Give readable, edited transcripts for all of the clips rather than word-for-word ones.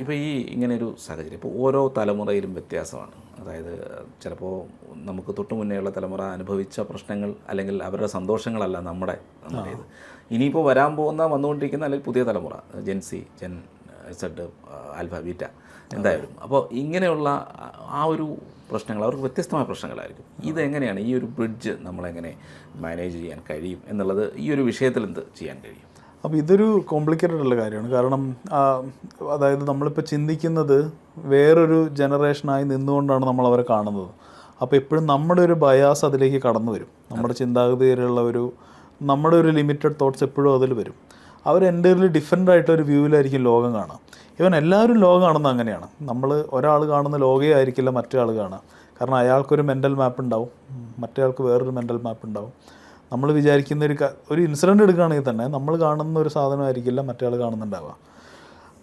ഇപ്പോൾ ഈ ഇങ്ങനെയൊരു സാഹചര്യം ഇപ്പോൾ ഓരോ തലമുറയിലും വ്യത്യാസമാണ്. അതായത് ചിലപ്പോൾ നമുക്ക് തൊട്ട് മുന്നേയുള്ള തലമുറ അനുഭവിച്ച പ്രശ്നങ്ങൾ അല്ലെങ്കിൽ അവരുടെ സന്തോഷങ്ങളല്ല നമ്മുടേത്. ഇനിയിപ്പോൾ വരാൻ പോകുന്ന വന്നുകൊണ്ടിരിക്കുന്ന അല്ലെങ്കിൽ പുതിയ തലമുറ gen Z, gen Z, alpha, beta എന്തായാലും. അപ്പോൾ ഇങ്ങനെയുള്ള ആ ഒരു പ്രശ്നങ്ങൾ അവർക്ക് വ്യത്യസ്തമായ പ്രശ്നങ്ങളായിരിക്കും. ഇതെങ്ങനെയാണ് ഈ ഒരു ബ്രിഡ്ജ് നമ്മളെങ്ങനെ മാനേജ് ചെയ്യാൻ കഴിയും എന്നുള്ളത് ഈ ഒരു വിഷയത്തിൽ എന്ത് ചെയ്യാൻ കഴിയും? അപ്പോൾ ഇതൊരു കോംപ്ലിക്കേറ്റഡ് ഉള്ള കാര്യമാണ്. കാരണം അതായത് നമ്മളിപ്പോൾ ചിന്തിക്കുന്നത് വേറൊരു ജനറേഷനായി നിന്നുകൊണ്ടാണ് നമ്മളവരെ കാണുന്നത്. അപ്പോൾ എപ്പോഴും നമ്മുടെ ഒരു ബയാസ് അതിലേക്ക് കടന്നു വരും. നമ്മുടെ ചിന്താഗതിയിലുള്ള നമ്മുടെ ഒരു ലിമിറ്റഡ് തോട്ട്സ് എപ്പോഴും അതിൽ വരും. അവർ എൻ്റയർലി ഡിഫറെൻ്റ് ആയിട്ടൊരു വ്യൂവിലായിരിക്കും ലോകം കാണുക. ഇവൻ എല്ലാവരും ലോകം കാണുന്നത് അങ്ങനെയാണ്. നമ്മൾ ഒരാൾ കാണുന്ന ലോകേ ആയിരിക്കില്ല മറ്റേ ആൾ കാണുക. കാരണം അയാൾക്കൊരു മെൻ്റൽ മാപ്പ് ഉണ്ടാവും, മറ്റേ ആൾക്ക് വേറൊരു മെൻ്റൽ മാപ്പ് ഉണ്ടാവും. നമ്മൾ വിചാരിക്കുന്ന ഒരു ഇൻസിഡൻറ്റ് എടുക്കുകയാണെങ്കിൽ തന്നെ നമ്മൾ കാണുന്ന ഒരു സാധനമായിരിക്കില്ല മറ്റേ ആൾ കാണുന്നുണ്ടാവുക.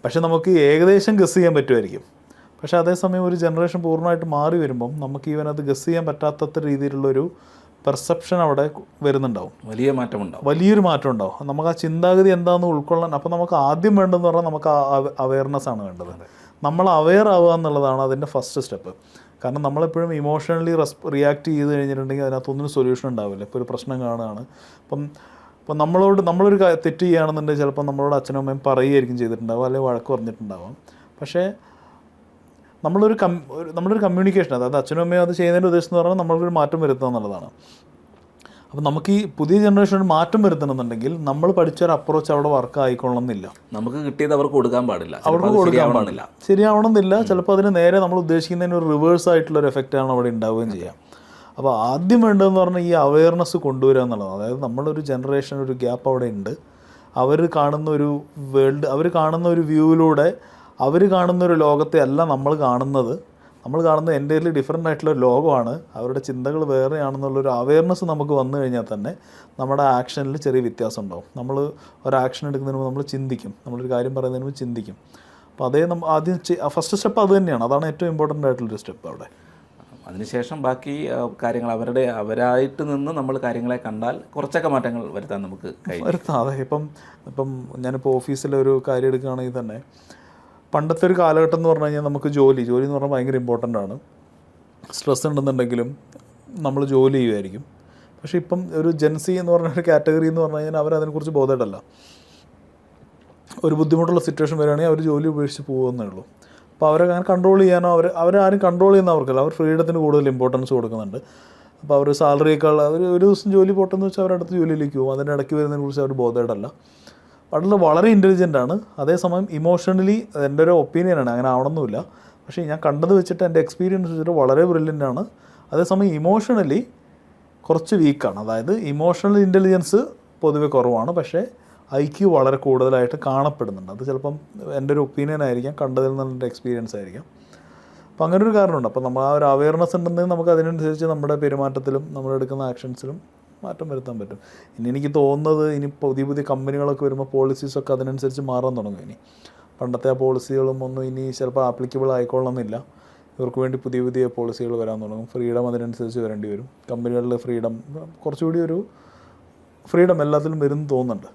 പക്ഷേ നമുക്ക് ഏകദേശം ഗസ് ചെയ്യാൻ പറ്റുമായിരിക്കും. പക്ഷേ അതേസമയം ഒരു ജനറേഷൻ പൂർണ്ണമായിട്ട് മാറി വരുമ്പം നമുക്ക് ഇവനത് ഗസ് ചെയ്യാൻ പറ്റാത്ത രീതിയിലുള്ളൊരു പെർസെപ്ഷൻ അവിടെ വരുന്നുണ്ടാവും. വലിയൊരു മാറ്റം ഉണ്ടാവും. നമുക്ക് ആ ചിന്താഗതി എന്താണെന്ന് ഉൾക്കൊള്ളാൻ. അപ്പോൾ നമുക്ക് ആദ്യം വേണ്ടതെന്ന് പറഞ്ഞാൽ നമുക്ക് അവെയർനെസ് ആണ് വേണ്ടത്. നമ്മൾ അവെയർ ആവുക എന്നുള്ളതാണ് അതിൻ്റെ ഫസ്റ്റ് സ്റ്റെപ്പ്. കാരണം നമ്മളെപ്പോഴും ഇമോഷണലി റിയാക്ട് ചെയ്ത് കഴിഞ്ഞിട്ടുണ്ടെങ്കിൽ അതിനകത്തൊന്നും സൊല്യൂഷൻ ഉണ്ടാവില്ല. ഇപ്പോൾ ഒരു പ്രശ്നം കാണുകയാണ്, ഇപ്പം നമ്മളൊരു തെറ്റ് ചെയ്യുകയാണെന്നുണ്ടെങ്കിൽ ചിലപ്പോൾ നമ്മളോട് അച്ഛനും അമ്മയും പറയുകയായിരിക്കും ചെയ്തിട്ടുണ്ടാവും, അല്ലെങ്കിൽ വഴക്ക് പറഞ്ഞിട്ടുണ്ടാവാം. പക്ഷേ നമ്മളൊരു കമ്മ്യൂണിക്കേഷൻ, അതായത് അച്ഛനും അമ്മയും അത് ചെയ്യുന്നതിൻ്റെ ഉദ്ദേശം എന്ന് പറഞ്ഞാൽ നമ്മൾക്കൊരു മാറ്റം വരുത്തുക എന്നുള്ളതാണ്. അപ്പോൾ നമുക്ക് ഈ പുതിയ ജനറേഷന് മാറ്റം വരുത്തണമെന്നുണ്ടെങ്കിൽ നമ്മൾ പഠിച്ചൊരു അപ്രോച്ച് അവിടെ വർക്ക് ആയിക്കൊള്ളണമെന്നില്ല. നമുക്ക് കിട്ടിയത് അവർക്ക് കൊടുക്കാൻ പാടില്ല, ശരിയാവണമെന്നില്ല. ചിലപ്പോൾ അതിന് നേരെ നമ്മൾ ഉദ്ദേശിക്കുന്നതിന് ഒരു റിവേഴ്സ് ആയിട്ടുള്ളൊരു എഫക്റ്റാണ് അവിടെ ഉണ്ടാവുകയും ചെയ്യുക. അപ്പോൾ ആദ്യം വേണ്ടതെന്ന് പറഞ്ഞാൽ ഈ അവെയർനെസ് കൊണ്ടുവരിക എന്നുള്ളത്. അതായത് നമ്മളൊരു ജനറേഷൻ ഒരു ഗ്യാപ്പ് അവിടെ ഉണ്ട്. അവർ കാണുന്ന ഒരു വേൾഡ്, അവർ കാണുന്ന ഒരു വ്യൂവിലൂടെ അവർ കാണുന്നൊരു ലോകത്തെ അല്ല നമ്മൾ കാണുന്നത്. നമ്മൾ കാണുന്നത് എൻ്റയർലി ഡിഫറെൻ്റ് ആയിട്ടുള്ളൊരു ലോകമാണ്. അവരുടെ ചിന്തകൾ വേറെയാണെന്നുള്ളൊരു അവെയർനെസ് നമുക്ക് വന്നു കഴിഞ്ഞാൽ തന്നെ നമ്മുടെ ആക്ഷനിൽ ചെറിയ വ്യത്യാസം ഉണ്ടാവും. നമ്മൾ ഒരു ആക്ഷൻ എടുക്കുന്നതിന് മുമ്പ് നമ്മൾ ചിന്തിക്കും, നമ്മളൊരു കാര്യം പറയുന്നതിന് മുമ്പ് ചിന്തിക്കും. അപ്പോൾ അതേ ആദ്യം ഫസ്റ്റ് സ്റ്റെപ്പ് അത് തന്നെയാണ്. അതാണ് ഏറ്റവും ഇമ്പോർട്ടൻ്റ് ആയിട്ടുള്ളൊരു സ്റ്റെപ്പ് അവിടെ. അതിനുശേഷം ബാക്കി കാര്യങ്ങൾ അവരായിട്ട് നിന്ന് നമ്മൾ കാര്യങ്ങളെ കണ്ടാൽ കുറച്ചൊക്കെ മാറ്റങ്ങൾ വരുത്താൻ നമുക്ക് വരുത്താം. അതെ, ഇപ്പം ഞാനിപ്പോൾ ഓഫീസിലൊരു കാര്യം എടുക്കുകയാണെങ്കിൽ തന്നെ പണ്ടത്തെ ഒരു കാലഘട്ടം എന്ന് പറഞ്ഞു കഴിഞ്ഞാൽ നമുക്ക് ജോലി എന്ന് പറഞ്ഞാൽ ഭയങ്കര ഇമ്പോർട്ടൻ്റ് ആണ്. സ്ട്രെസ് ഉണ്ടെന്നുണ്ടെങ്കിലും നമ്മൾ ജോലി ചെയ്യുമായിരിക്കും. പക്ഷേ ഇപ്പം ഒരു ജെൻസി എന്ന് പറഞ്ഞൊരു കാറ്റഗറി എന്ന് പറഞ്ഞു കഴിഞ്ഞാൽ അവരതിനെക്കുറിച്ച് ബോധേഡല്ല. ഒരു ബുദ്ധിമുട്ടുള്ള സിറ്റുവേഷൻ വരികയാണെങ്കിൽ അവർ ജോലി ഉപേക്ഷിച്ച് പോകുന്നേ ഉള്ളൂ. അപ്പോൾ അവരങ്ങനെ കൺട്രോൾ ചെയ്യാനോ അവരാരും കൺട്രോൾ ചെയ്യുന്ന അവർക്കല്ല. അവർ ഫ്രീഡത്തിന് കൂടുതൽ ഇമ്പോർട്ടൻസ് കൊടുക്കുന്നുണ്ട്. അപ്പോൾ അവർ സാലറിയേക്കാൾ അവർ ഒരു ദിവസം ജോലി പോട്ടെന്ന് വെച്ചാൽ അവരടുത്ത് ജോലിയിലേക്ക് പോകും. അതിൻ്റെ ഇടയ്ക്ക് വരുന്നതിനെക്കുറിച്ച് അവർ ബോധേഡല്ല. വളരെ ഇൻ്റലിജൻ്റാണ്. അതേസമയം ഇമോഷണലി എൻ്റെ ഒരു ഒപ്പീനിയനാണ്, അങ്ങനെ ആവണമെന്നില്ല. പക്ഷേ ഞാൻ കണ്ടത് വെച്ചിട്ട് എൻ്റെ എക്സ്പീരിയൻസ് വെച്ചിട്ട് വളരെ ബ്രില്യൻ്റാണ്. അതേസമയം ഇമോഷണലി കുറച്ച് വീക്കാണ്. അതായത് ഇമോഷണൽ ഇൻ്റലിജൻസ് പൊതുവെ കുറവാണ്, പക്ഷേ IQ വളരെ കൂടുതലായിട്ട് കാണപ്പെടുന്നുണ്ട്. അത് ചിലപ്പം എൻ്റെ ഒരു ഒപ്പീനിയൻ ആയിരിക്കാം, കണ്ടതിൽ നിന്ന് എൻ്റെ എക്സ്പീരിയൻസ് ആയിരിക്കാം. അപ്പോൾ അങ്ങനെ ഒരു കാരണമുണ്ട്. അപ്പോൾ നമ്മൾ ആ ഒരു അവെയർനെസ് ഉണ്ടെങ്കിൽ നമുക്ക് അതിനനുസരിച്ച് നമ്മുടെ പെരുമാറ്റത്തിലും നമ്മളെടുക്കുന്ന ആക്ഷൻസിലും മാറ്റം വരുത്താൻ പറ്റും. ഇനി എനിക്ക് തോന്നുന്നത് ഇനി പുതിയ കമ്പനികളൊക്കെ വരുമ്പോൾ പോളിസീസൊക്കെ അതിനനുസരിച്ച് മാറാൻ തുടങ്ങും. ഇനി പണ്ടത്തെ ആ പോളിസികളും ഒന്നും ഇനി ചിലപ്പോൾ ആപ്ലിക്കബിൾ ആയിക്കൊള്ളണമെന്നില്ല. ഇവർക്ക് വേണ്ടി പുതിയ പോളിസികൾ വരാൻ തുടങ്ങും. ഫ്രീഡം അതിനനുസരിച്ച് വരേണ്ടി വരും. കമ്പനികളിൽ കുറച്ചുകൂടി ഒരു ഫ്രീഡം എല്ലാത്തിലും വരുമെന്ന് തോന്നുന്നുണ്ട്.